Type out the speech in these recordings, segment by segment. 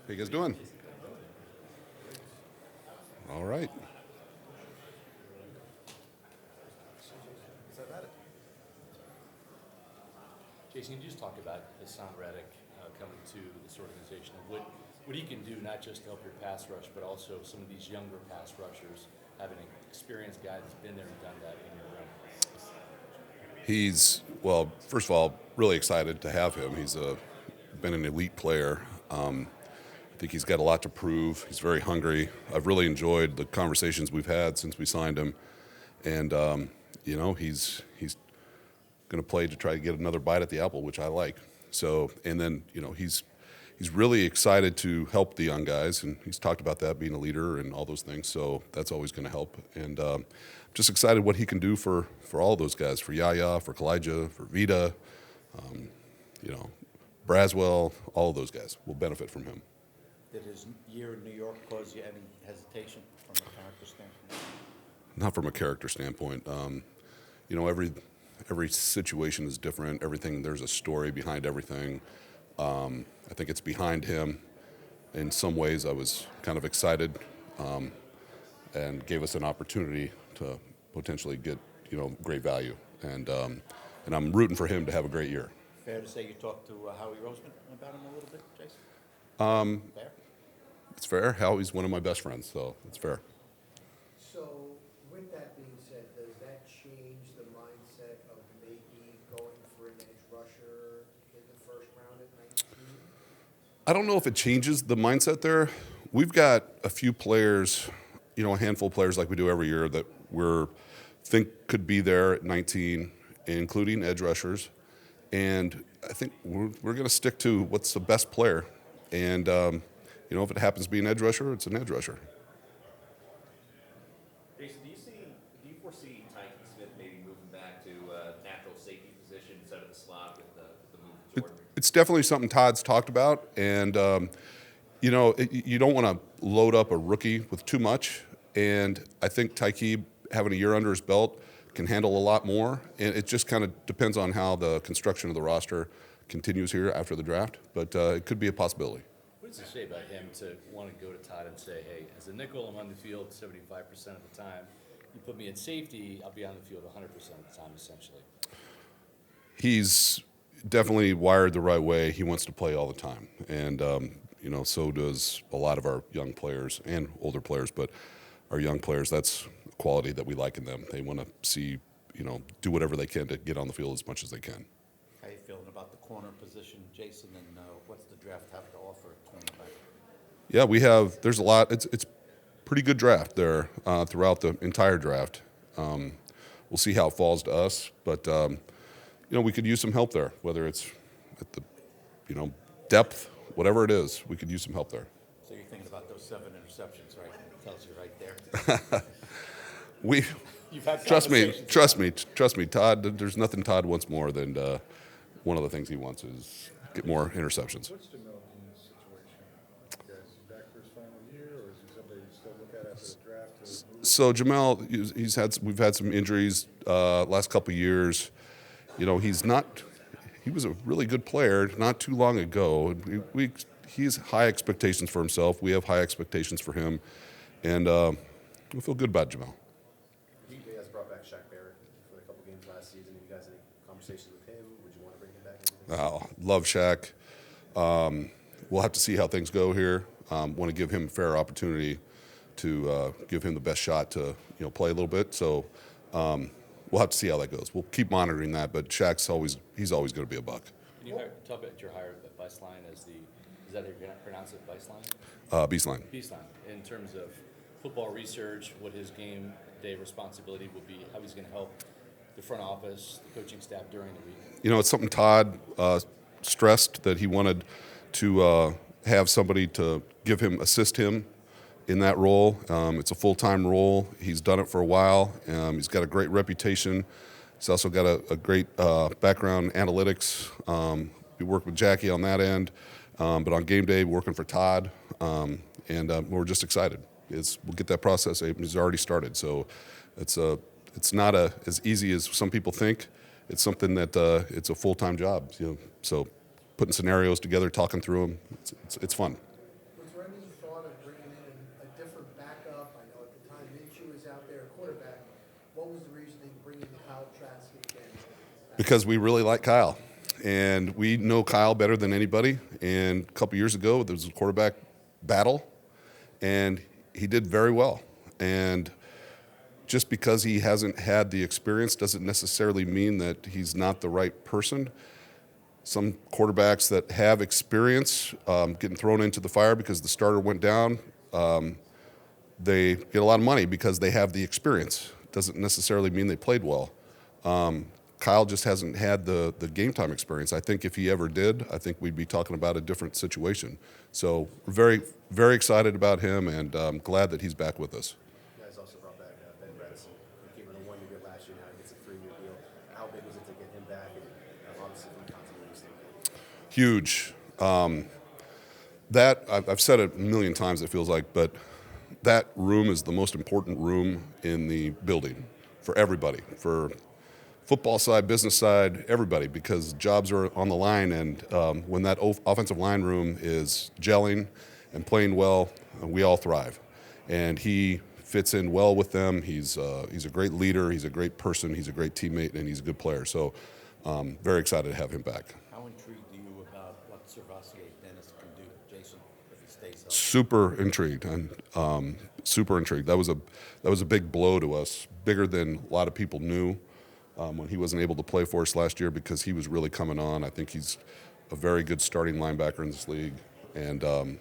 How you guys doing? All right. Jason, can you just talk about Haason Reddick coming to this organization and what he can do, not just to help your pass rush, but also some of these younger pass rushers, having an experienced guy that's been there and done that in your room? Well, first of all, really excited to have him. He's been an elite player. I think he's got a lot to prove. He's very hungry. I've really enjoyed the conversations we've had since we signed him. And, he's going to play to try to get another bite at the apple, which I like. So, and then, he's really excited to help the young guys, and he's talked about that, being a leader and all those things. So that's always going to help. And just excited what he can do for all those guys, for Yaya, for Kalijah, for Vita, Braswell, all of those guys will benefit from him. Did his year in New York cause you any hesitation from a character standpoint? Not from a character standpoint. Every situation is different. Everything, there's a story behind everything. I think it's behind him. In some ways, I was kind of excited and gave us an opportunity to potentially get, great value. And I'm rooting for him to have a great year. Fair to say you talked to Howie Roseman about him a little bit, Jason? Fair? It's fair. Howie's one of my best friends, so it's fair. So, with that being said, does that change the mindset of maybe going for an edge rusher in the first round at 19? I don't know if it changes the mindset there. We've got a few players, a handful of players like we do every year that we think could be there at 19, including edge rushers. And I think we're going to stick to what's the best player. And, if it happens to be an edge rusher, it's an edge rusher. Jason, do you foresee Tyke Smith maybe moving back to a natural safety position instead of the slot with the move forward? It's definitely something Todd's talked about. And, you don't want to load up a rookie with too much. And I think Tyke, having a year under his belt, can handle a lot more. And it just kind of depends on how the construction of the roster continues here after the draft. But it could be a possibility. What does it say about him to want to go to Todd and say, hey, as a nickel, I'm on the field 75% of the time. You put me in safety, I'll be on the field 100% of the time, essentially. He's definitely wired the right way. He wants to play all the time. And, so does a lot of our young players and older players. But our young players, that's a quality that we like in them. They want to see, do whatever they can to get on the field as much as they can. How you feeling about the corner position, Jason, and what's the draft have to offer at cornerback? Yeah, there's a lot. It's pretty good draft there throughout the entire draft. We'll see how it falls to us, but we could use some help there, whether it's at the depth, whatever it is, we could use some help there. So you're thinking about those 7 interceptions, right? It tells you right there. You've had Trust me, Todd. There's nothing Todd wants more than one of the things he wants is get more interceptions. What's Jamel in this situation? Is he back for his final year, or is he somebody you still look at after the draft? So Jamel, we've had some injuries last couple of years. He was a really good player not too long ago. He has high expectations for himself. We have high expectations for him, and we feel good about Jamel. You guys brought back Shaq Barrett for a couple games last season. Have you guys had any conversations with him? Would you want to bring him back? Love Shaq. We'll have to see how things go here. Want to give him a fair opportunity to give him the best shot to play a little bit. So we'll have to see how that goes. We'll keep monitoring that. But Shaq's always going to be a Buck. Can you talk about your hire at Beistline as is that how you pronounce it, Beistline? Beistline. Beistline. In terms of football research, what his game day responsibility will be, how he's going to help the front office, the coaching staff during the week. It's something Todd stressed that he wanted to have somebody to assist him in that role. It's a full-time role. He's done it for a while. He's got a great reputation. He's also got a great background in analytics. We work with Jackie on that end, but on game day, working for Todd, and we're just excited. We'll get that process. It's already started, so it's not as easy as some people think. It's something that it's a full-time job. So putting scenarios together, talking through them, it's fun. With what was the reasoning bringing Kyle Trask again? Because we really like Kyle. And we know Kyle better than anybody. And a couple years ago, there was a quarterback battle, and he did very well. And just because he hasn't had the experience doesn't necessarily mean that he's not the right person. Some quarterbacks that have experience getting thrown into the fire because the starter went down, they get a lot of money because they have the experience. Doesn't necessarily mean they played well. Kyle just hasn't had the game time experience. I think if he ever did, I think we'd be talking about a different situation. So we're very, very excited about him, and glad that he's back with us. You guys also brought back Ben Bredesen. He came on a 1-year deal last year, now he gets a 3-year deal. How big was it to get him back, and obviously from a continuity standpoint? Huge. That I've said it a million times, it feels like, but that room is the most important room in the building for everybody, for football side, business side, everybody, because jobs are on the line. And when that offensive line room is gelling and playing well, we all thrive. And he fits in well with them. He's a great leader. He's a great person. He's a great teammate, and he's a good player. So very excited to have him back. How intrigued are you about what Servassier Dennis can do, Jason, if he stays healthy? Super intrigued, and super intrigued. That was a big blow to us, bigger than a lot of people knew. When he wasn't able to play for us last year because he was really coming on. I think he's a very good starting linebacker in this league, and I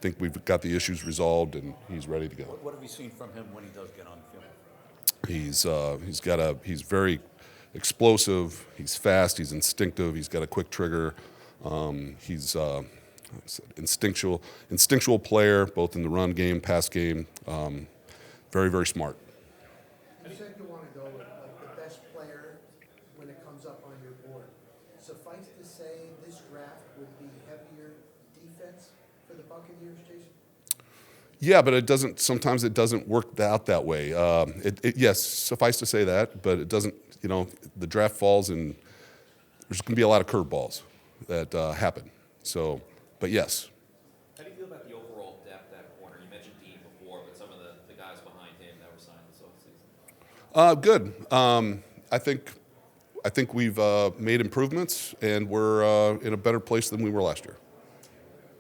think we've got the issues resolved, and he's ready to go. What have you seen from him when he does get on the field? He's very explosive. He's fast. He's instinctive. He's got a quick trigger. He's instinctual player, both in the run game, pass game. Very, very smart. You said you want to go with like the best player when it comes up on your board. Suffice to say, this draft would be heavier defense for the Buccaneers, Jason? Yeah, but it doesn't. Sometimes it doesn't work out that way. Yes, suffice to say that, but it doesn't. You know, the draft falls, and there's going to be a lot of curveballs that happen. So, but yes. How do you feel about the overall depth at corner? You mentioned Dean before, but some of the guys behind him that were signed this offseason. Good. I think we've made improvements, and we're in a better place than we were last year.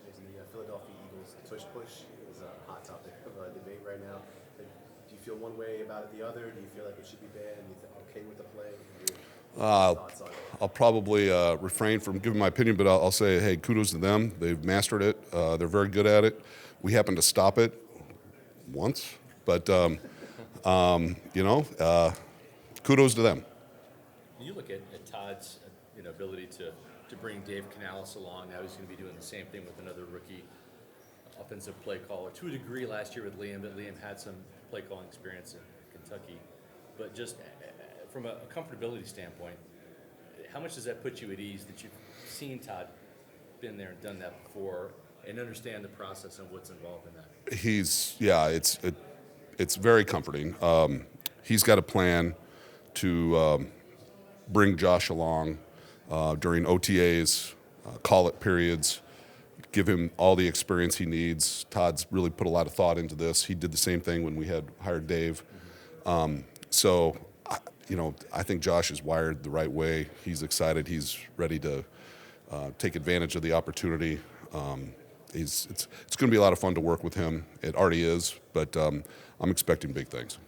Jason, the Philadelphia Eagles tush push is a hot topic of debate right now. Like, do you feel one way about it the other? Do you feel like it should be banned? Do you think okay with the play? Thoughts on it? I'll probably refrain from giving my opinion, but I'll say, hey, kudos to them. They've mastered it. They're very good at it. We happened to stop it once, but kudos to them. When you look at Todd's ability to bring Dave Canales along, now he's going to be doing the same thing with another rookie offensive play caller. To a degree last year with Liam, but Liam had some play calling experience in Kentucky. But just from a comfortability standpoint, how much does that put you at ease that you've seen Todd been there and done that before and understand the process and what's involved in that? It's very comforting. He's got a plan to bring Josh along during OTAs, call-it periods, give him all the experience he needs. Todd's really put a lot of thought into this. He did the same thing when we had hired Dave. I think Josh is wired the right way. He's excited. He's ready to take advantage of the opportunity. It's going to be a lot of fun to work with him. It already is, but I'm expecting big things.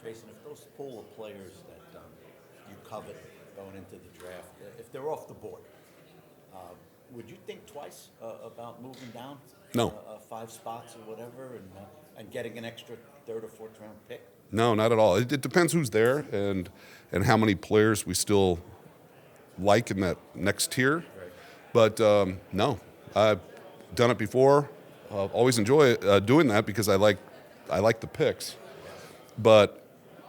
Jason, if those pool of players that you covet going into the draft, if they're off the board, would you think twice about moving down? No. 5 spots or whatever, and getting an extra 3rd or 4th round pick? No, not at all. It depends who's there and how many players we still like in that next tier. Right. But no, I've done it before. Always enjoy doing that because I like the picks. But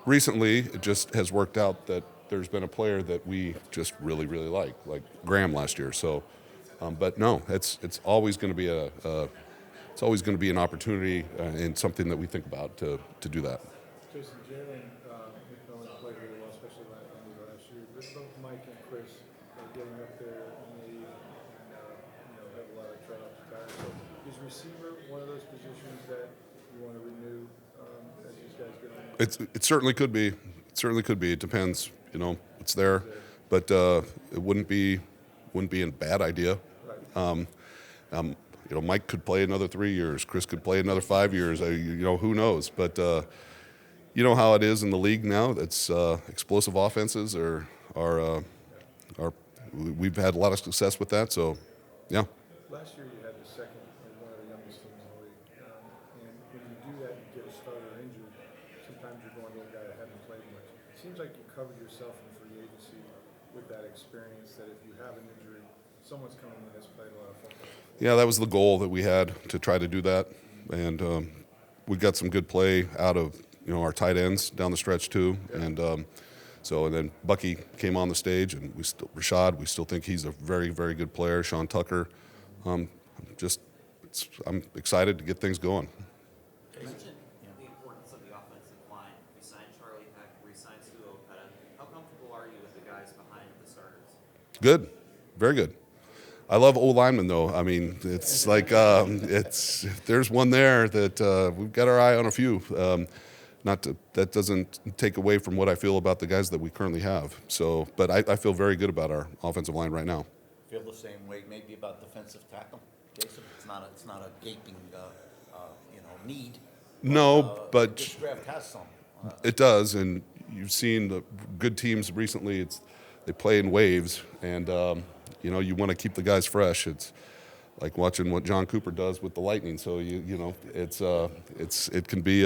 recently, it just has worked out that there's been a player that we just really, really like Graham last year. So, but no, it's always going to be it's always going to be an opportunity and something that we think about to do that. Jason, Jalen McMillan played really well, especially last year. Both Mike and Chris are getting up there in the league and have a lot of tread off the tire. So is receiver one of those positions that you want to renew as these guys get on? It certainly could be. certainly could be. It depends. It's there, but it wouldn't be a bad idea. Mike could play another 3 years. Chris could play another 5 years. Who knows? But you know how it is in the league now. It's explosive offenses are we've had a lot of success with that. So, yeah. Last year you had the second and one of the youngest teams in the league. And when you do that, you get a starter injured. Sometimes you're going to a guy that hasn't played much. It seems like you covered yourself in free agency with that experience that if you have an injury, someone's coming in that's played a lot of football. Yeah, that was the goal that we had to try to do that. And we got some good play out of our tight ends down the stretch too. And and then Bucky came on the stage, and Rashad, we still think he's a very, very good player. Sean Tucker, I'm excited to get things going. You mentioned the importance of the offensive line. You signed Charlie Heck, re-signed Stu Opeta. How comfortable are you with the guys behind the starters? Good, very good. I love old linemen, though. I mean, it's like if there's one there that we've got our eye on a few. That doesn't take away from what I feel about the guys that we currently have. So, but I feel very good about our offensive line right now. Feel the same way maybe about defensive tackle, Jason? It's not a gaping need. No, but this draft has some. It does, and you've seen the good teams recently. They play in waves, and you want to keep the guys fresh. It's like watching what John Cooper does with the Lightning. So it can be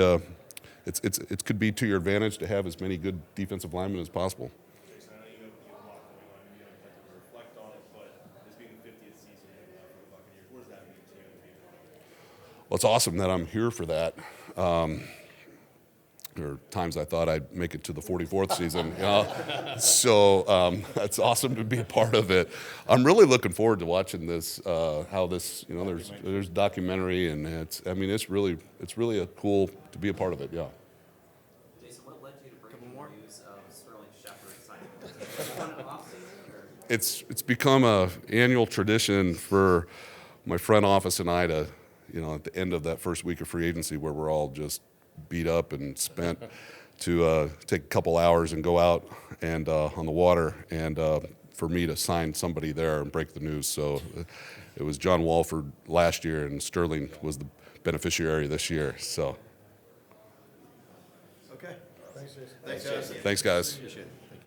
it could be to your advantage to have as many good defensive linemen as possible. Jason, I know you have a lot going on. You don't have to reflect on it, but this being the 50th season for the Buccaneers, what does that mean to you? Well, it's awesome that I'm here for that. There are times I thought I'd make it to the 44th season. So it's awesome to be a part of it. I'm really looking forward to watching this. How this, there's documentary, and it's really a cool to be a part of it. Yeah. Jason, what led you to breaking the news of Sterling Shepard signing? It's become a annual tradition for my front office and I to, at the end of that first week of free agency, where we're all just beat up and spent, to take a couple hours and go out and on the water, and for me to sign somebody there and break the news. So it was John Walford last year, and Sterling was the beneficiary this year. So Okay. Thanks, Jason. Thanks, Jason. thanks, guys. Appreciate it.